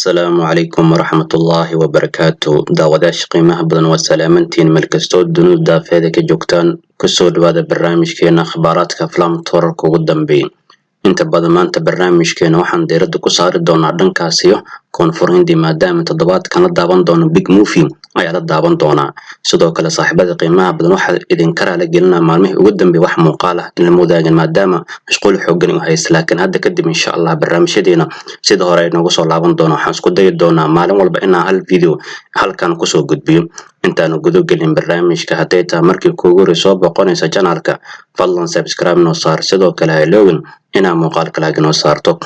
السلام عليكم ورحمة الله وبركاته داوداش قيمة بدن وسلامتين ملكستو دنو دافيدك جوكتان كسود هذا برنامج كينا أخباراتك أفلام تورك وقدام بين inta badan maanta barnaamijkeena waxaan diiradda ku saari doonaa dhankaasiyo koonfur hindi maadaama toddobaadkan la daawan doono big movie ayaa la daawan doonaa sidoo kale saaxiibada qiimaha badan waxaa idin karaa la gelinaa maalmihii ugu dambeeyay wax muuqaal ah in la moodaagan maadaama mashquul xooggan u haysto laakiin hadda kadib insha Allah barnaamijyadeena sida hore ay noogu soo laaban doonaa waxaan isku dayi doonaa maalin walba inaan hal video halkan ku soo gudbiyo intaanu gudo gelin barnaamijka haday taa markii kuugu soo boqonaysa channelka fadlan subscribe noo saar sidoo kale ha iloowin inaa muuqaalka laga noo saarto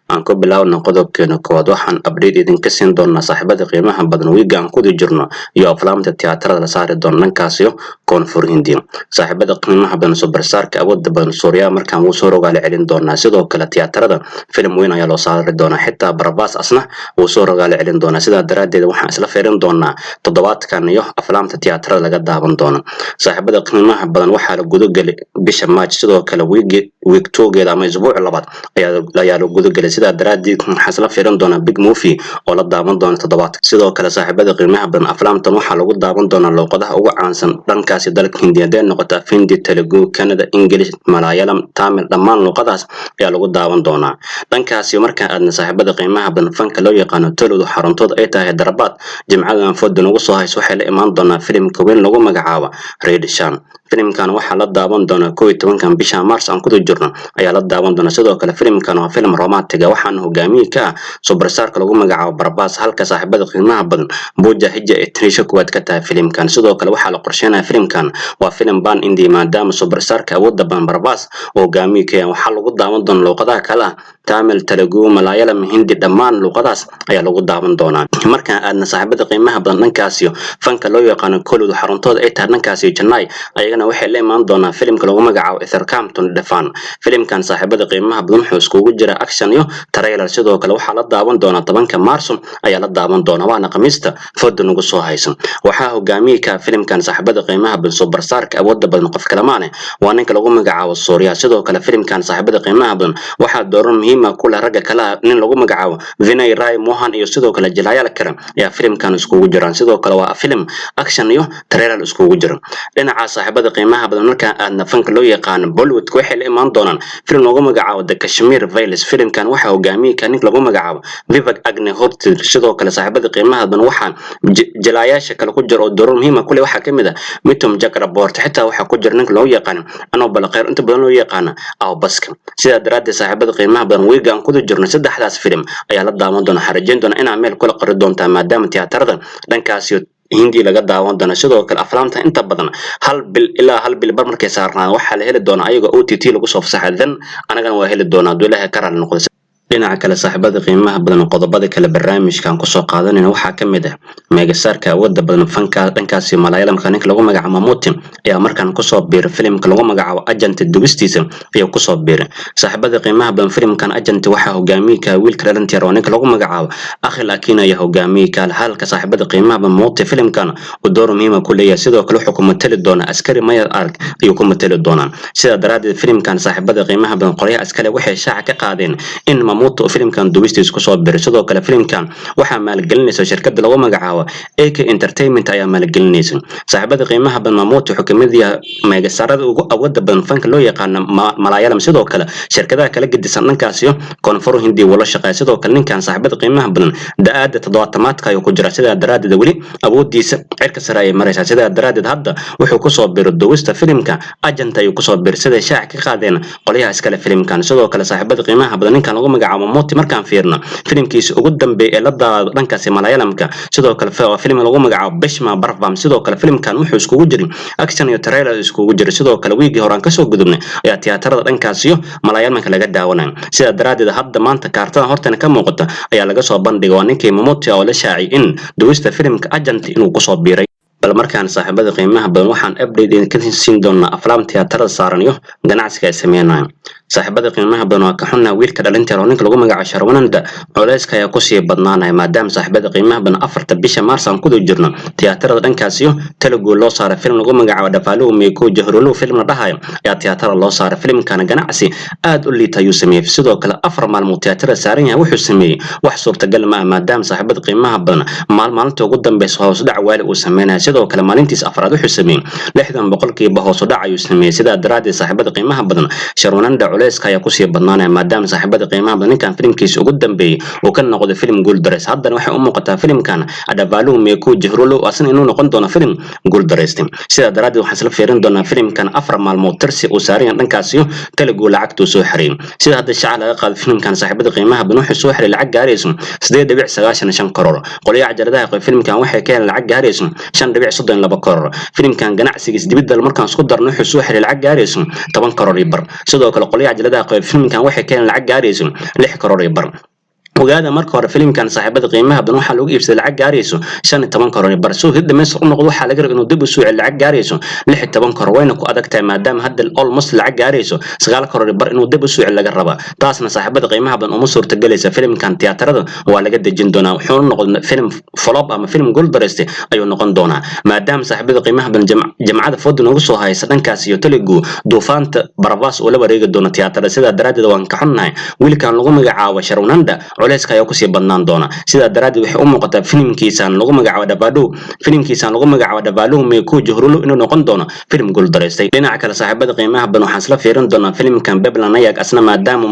aan ku bilaawno qodobkeena koowaad waxaan update idinka siin doonaa saaxiibada qiimaha badan wiiga aan ku jirno iyo aflaamta tiyaatarada la saari doono dhankaasiyo koonfur hindi saaxiibada qiimaha badan superstarka awoodda badan Suuriya markaan uu soo rogaal celin doonaa sidoo kale tiyaatarada film weyn ayaa loo saari doonaa xitaa Barbaas asna uu soo rogaal celin doonaa sidaa daraadeed waxaan isla fiirin doonaa toddobaadkan iyo aflaamta tiyaatarada laga daawan doono saaxiibada qiimaha badan waxaa la gudo galay bisha March sidoo kale week 2 ama isbuuc labaad ayaa la gudo galay sida daraadeed xasla fiirin doona big movie oo la daawan doona toddobaad sidoo kale saaxiibada qiimaha badan aflaamtan waxa lagu daawan doona luqadaha ugu caansan dhankaasi dalka Hindiya ee noqota Hindi Telugu Kannada English Malayalam Tamil dhammaan luqadaas ayaa lagu daawan doona dhankaasi marka aadna saaxiibada qiimaha badan fanka loo yaqaan Telugu xaruntooda ay tahay Darbaad jimcadan foodan ugu soo hayso waxay la imaan doona filimka weyn lagu magacaabo Red Shan filimkan waxa la daawan doona 11 bisha Mars aan ku jirno ayaa la daawan doona sidoo kale filimkan waa filim romantic waxaan hogaamiye ka superstarka lagu magacaabo Barbaas halka saaxiibada qiimaha badan Buja Hija ee Trisha kuwaad ka tahay filimkan sidoo kale waxa la qorsheenayaa filimkan waa filim ban India maadaama superstarka awoodda badan Barbaas hogaamiye ka waxa lagu daawan doona luqadaha kala Tamil Telugu Malayalam Hindi dhammaan luqadaas ayaa lagu daawan doonaa marka aadna saaxiibada qiimaha badan dhankaasiyo fanka loo yaqaan Kollu xaruntooda ay tahay dhankaasiyo Chennai ayagana waxay la imaan doonaa filimka lagu magacaabo Ethercampton Defan filimkan saaxiibada qiimaha badan wuxuu iskugu jira action iyo trailer sidoo kale waxa la daawan doona 10 Maarso ayaa la daawan doona waana Khamiista foodan ugu soo haysan waxa hogaamiye ka filimkan saaxiibada qiimaha badan superstarka awoodda badan qof kale maane waa ninka lagu magacaabo Suuriya sidoo kale filimkan saaxiibada qiimaha badan waxa door muhiim ah ku leh ragga kala nin lagu magacaabo Vinay Rai Mohan iyo sidoo kale jilayaal kale ayaa filimkan iskugu jiraan sidoo kale waa film action iyo trailer iskugu jira dhinaca saaxiibada qiimaha badan marka aadna fanka loo yaqaan Bollywood waxay la imaan doonaan film lagu magacaabo The Kashmir Files filimkan waxa hogaamiye ka nin lagu magacaabo Vivek Agnihotri sidoo kale saaxiibada qiimaha badan waxaan jilayaasha kale ku jira oo door muhiim ah ku leh waxa kamid ah Mithun Chakraborty xitaa waxa ku jira nin loo yaqaan Anoo Balaqeer inta badan loo yaqaan aw baska sida daraadeed saaxiibada qiimaha badan weegaan ku jirno saddexdaas film ayaa la daawan doona xarajeen doona inaa meel kula qori doonta maadaama tiyaatarada dhankaasi Hindi laga daawan doona sidoo kale aflaamta inta badan hal bil bar markay saarnaan waxa la heli doona ayaga OTT lagu soo fasaxadan anagana waa heli doona duulaha karal noqdo dhinaca kale saaxiibada qiimaha badan qodobada kale barnaamijkan ku soo qaadanayna waxa kamid ah megastarka awoodda badan fanka dhankaasi Malayalamka ninka lagu magacaabo Mammootty ayaa markaan ku soo biiray filimka lagu magacaabo Agent Duwistiisa ayaa ku soo biiray saaxiibada qiimaha badan filimkan Agent waxa hogaamiye ka wiilka dhalinta yar oo ninka lagu magacaabo Akhil Akin ayaa hogaamiye ka halka saaxiibada qiimaha badan Mammootty filimkan uu door muhiim ah ku leeyahay sidoo kale wuxuu ku matali doona askari Mayar Ark ayuu ku matali doona sida daraadeed filimkan saaxiibada qiimaha badan qoryaha askari waxay shaaca ka qaadeen in Mammootty filimkan duwistiisa ku soo biiray sidoo kale filimkan waxa maalgelinaysa shirkadda lagu magacaabo AK Entertainment ayaa maalgelinaysa saaxiibada qiimaha badan Mammootty wuxuu kamid yahay megastarada ugu awoodda badan fanka loo yaqaan Malayalam sidoo kale shirkadaha kala gedisan dhankaasiyo koonfur Hindi wala shaqeeya sidoo kale ninkan saaxiibada qiimaha badan da'ada 70-maadka ayuu ku jira sida daraadeed wali awoodiisa cirka sare ay maraysaa sida daraadeed hadda wuxuu ku soo biiray duwista filimka Agent ayuu ku soo biiray sida shaac ka qaadeen qolyaha iskale filimkan sidoo kale saaxiibada qiimaha badan ninkan lagu magacaabo Mammootty markaan fiirno filimkiisa ugu dambeeyay ee la daawado dhankaasi Malayalamka sidoo kale film lagu magacaabo Beshma Barvam sidoo kale filimkan wuxuu iskugu jiray action iyo trailer iskugu jiray sidoo kale wiigi horaan ka soo gudubnay ayaa tiyaatarada dhankaasi Malayalamka laga daawanay sida daraadeed hadda maanta kaartada hortana ka muuqata ayaa laga soo bandhigay waa ninkii Mammootty oo la shaaciyay in duwista filimka Agent inuu ku soo biiray bal markaan saaxiibada qiimaha badan waxaan update ka siin doonaa aflaam tiyaatarada saaran iyo ganacsiga ay sameynayaan saaxiibada qiimaha badan waa ka xunaa wiilka dhalinta oo ninka lagu magacaabo Sharwananda culayska ayaa ku sii badnaanaya maadaama saaxiibada qiimaha badan 4 bisha Maars aan ku jirno tiyaatarada dhankaas iyo Telugu loo saaray film lagu magacaabo Dafalu Meeko Jahrulu film la dhahayo ayaa tiyaatarada loo saaray filmkan ganacsi aad u liita ayuu sameeyay sidoo kale 4 maalmood tiyaatarada saaran yahay wuxuu sameeyay wax suurtagal ma ah maadaama saaxiibada qiimaha badan maalinta ugu dambaysa hoos u dhac waali uu sameeyay sidoo kale maalintiis afraad wuxuu sameeyay 60% hoos u dhac ayuu sameeyay sida daraadii saaxiibada qiimaha badan Sharwananda culayska ayaa ku sii badnaanaya maadaama saaxiibada qiimaha badan ninkan filmkiisa ugu dambeeyay uu ka noqday film guul dareys haddana waxay u muuqataa filmkan Dafalu Meeko Jahrulu asna inuu noqon doono film guul dareystay sida daraadii waxaan isla fiirin doonaa filmkan 4 maalmood tirsi uu saaran dhankaas iyo Telugu lacagtu soo xireen sida hadda shacab laga qaado filmkan saaxiibada qiimaha badan wuxuu soo xiray lacag gaarayso 8.95 karoor qoliyaha jaradaha filmkan waxay ka heleen lacag gaarayso 5.32 karoor filmkan ganacsigiisa dibadda markaan isku darno wuxuu soo xiray lacag gaarayso 10 karoor iyo bar sidoo kale qoliyaha jaradaha filmkan waxay ka heleen lacag gaarayso 6 karoor iyo bar وهذا مركز هذا فيلم كان صاحبته قيمها بنوحة لو يفسد العق جاريسو شان تبان كروني برسو هيد ما يسقط نقضوا حال جرى إنه دب سوء العق جاريسو لحد تبان كروينك وأدك ما دام هذا الأول مصر العق جاريسو سقال كروني بر إنه دب سوء اللي جربه تاسنا صاحبته قيمها بن أمور تجلس فيلم كان تياتر وعلى قد الجندونا وحون نقول فيلم فلوب أما فيلم جولد برستي أيون نقول دونا ما دام صاحبته قيمها بن جماعة فود نقصوا هاي سدن كاسيو تلقوا دوفانت برافاس ولا بريق دونا تياتر سيدا دراد دوان كحنا واللي كان لغم جعاوة شروناندا culayska ayaa ku sii badnaan doona sida daraadii waxay u muuqataa filmkiisan lagu magacaabo Dafalu Meeko Jahrulu inuu noqon doono film guul dareystay dhinaca kale saaxiibada qiimaha badan waxaan isla fiirin doonaa filmkan Babylon ayag asna maadaama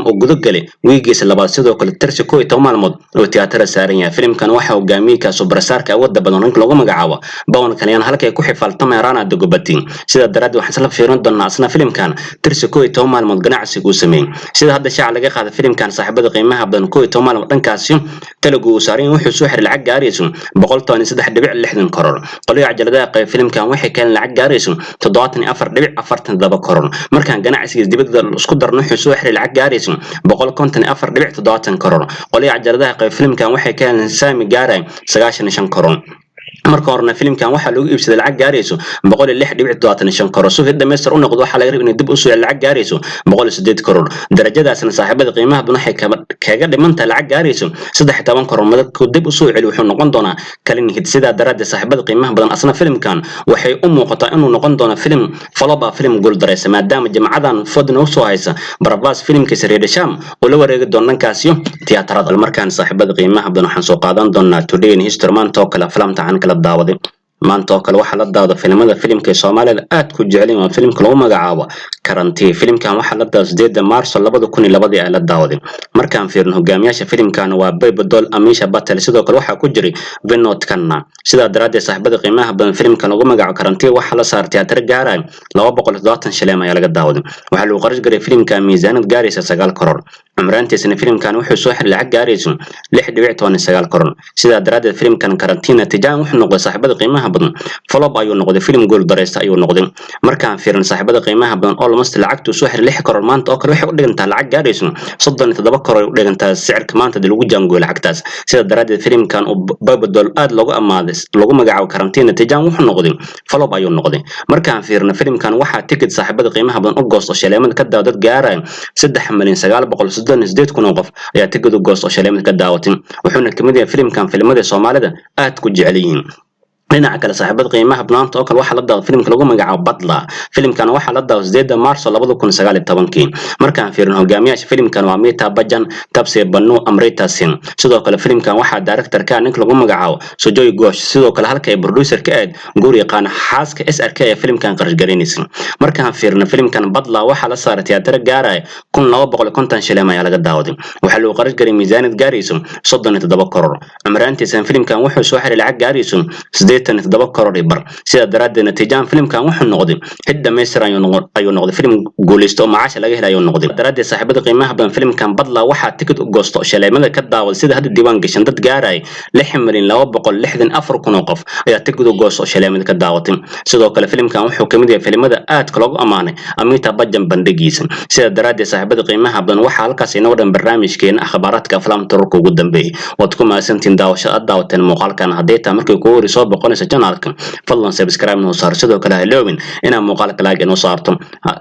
uu gudo galay wiigiisa labaad sidoo kale tirsi 11 maalmood oo tiyaatar saaran yahay filmkan waxa uu gaamiye superstarka awoodda badan ninka lagu magacaabo Pawan Kalyan halkay ku xifaaltamay Rana Dagobati sida daraadii waxaan isla fiirin doonaa asna filmkan tirsi 11 maalmood ganacsigu sameeyay sida hadda shaac laga qaaday filmkan saaxiibada qiimaha badan 11 maalmood dhankaasi Telugu saarin wuxuu soo xiray lacag gaarayso 113.60 karoor qoliyaha jaradaha qayb filmkan waxay keen lacag gaarayso 74.47 karoor markaan ganacsigiisa dibadda isku darno wuxuu soo xiray lacag gaarayso 154.70 karoor qoliyaha jaradaha qayb filmkan waxay keen saami gaaray 95 karoor marka horna filmkan waxa lagu iibsaday lacag gaarayso 106.25 karoor soo hada meestar u noqdo waxa laga rabaa in dib u soo lacag gaarayso 108 karoor darajadaasna saaxiibada qiimaha badan waxay kaga dhimanta lacag gaarayso 13 karoor madadku dib u soo celi wuxuu noqon doonaa kalin hid sida darajada saaxiibada qiimaha badan asna filmkan waxay u muuqataa inuu noqon doono film falaba film gool dareysay maadaama jamaacadan fadna u soo haysa barabas filmkiisa reedasham oo la wareegi doonankaasiyo tiyaatarada markaan saaxiibada qiimaha badan waxaan soo qaadan doonaa Today in History man to kala filimta aan kala daawaday maanta oo kale waxa la daawado filimada filimka Soomaaliyeed aad ku jecel waa filimka lagu magacaabo Karantii filimkan waxa la daawado 8 Maars 2002 ay la daawaday markaan fiirno hogaamiyaasha filimkan waa Baybadol Amisha Batal sidoo kale waxa ku jiray Vinod Khanna sida daraadii saaxiibada qiimaha badan filimkan lagu magacaabo Karantii waxa la saartay tiyaatar gaaray 270 shilin ayaa laga daawaday waxa lagu qarash garay filimka miisaanad gaaraysa 9 karoor عمرانتيسنا فيلم كان وحش سوحر لعق جاريسون لحد بيعت وانا سجال قرن سيدا درادة فيلم كان كارنتينا تجاه وحنا نقد صاحبة قيمها بدن فلوب أيو نقد فيلم جول درست أيو نقد مركان فيرن صاحبة قيمها بدن أول مست لعقت وسوحر لح قرر ما أنت أكره وحق لقن تلعق جاريسون صدق تتذكر لقن السعر كمان تدلو جانجول عكتاس سيدا درادة فيلم كان باب الدول آد لقو أمادس لقو مجاو كارنتينا تجاه وحنا نقد فلوب أيو نقد مركان فيرن فيلم كان واحد تكت صاحبة قيمها بدن أقص الشلام كدا ودت جارا سد حملين سجال بقول سديد كنا وقف يا تجدوا قصة شلامة كداوتين وحنا كمدة فيلم كان فيلم مدة صومالية آت كجعليين dhinaca kale saaxiibada qiimaha banaanta oo kale waxa la daawaday filimka lagu magacaabo Badla filimkan waxa la daawaday 8 Maars 2019 markaan fiirno hogaamiyaasha filimkan waa Amitabh Bachchan Taapsee Pannu Amrita Singh sidoo kale filimkan waxa director-ka ninka lagu magacaabo Sujoy Ghosh sidoo kale halka ay producer-ka aad Guri Qaan xaaska SRK ee filimkan qarash gareynaysan markaan fiirno filimkan Badla waxa la saaray tiyaatar gaaray 1250 shilin ayaa laga daawaday waxa loo qarash garay miisaanad gaarayso 37 karoor amraantiisan filimkan wuxuu soo xiray lacag gaarayso 7 karoor bar sida daraaddeed natiijaan filimkan wuxuu noqday hidda meesar ayuu noqday film guulaysto macaash laga helay ayuu noqday daraaddeed saaxiibada qiimaha badan filimkan Badla waxa ticket u goosto shaleemada ka daawad sida hadda diiwaan gashan dad gaaray 6,264,000 qof ayaa ticket u goosto shaleemada ka daawatay sidoo kale filimkan wuxuu kamid yahay filimada aad ka loogu amaanay Amitabh Bachchan bandhigiisa sida daraaddeed saaxiibada qiimaha badan waxa halkaas inoo dhan barnaamijkeena akhbaaradka aflaamta ugu dambeeyay wad ku maasantiin daawashada muuqaalkan hadeeta markii ku horiso noqonaysa channelkan fadlan subscribe noo saar sidoo kale haloobin inaan muuqaalka like inoo saarto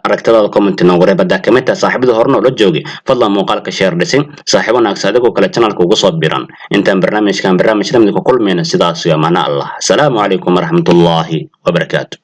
aragtadaada comment noo wareeb hadaa ka mid tahay saaxiibada horena la joogay fadlan muuqaalka share dhisin saaxiibo wanaagsan adigoo kale channelka ugu soo biran intaan barnaamijkan barnaamij lamid ku kulmayna sidaas iyo macna Allah assalaamu calaykum waraxmatullaahi wabarakaatuh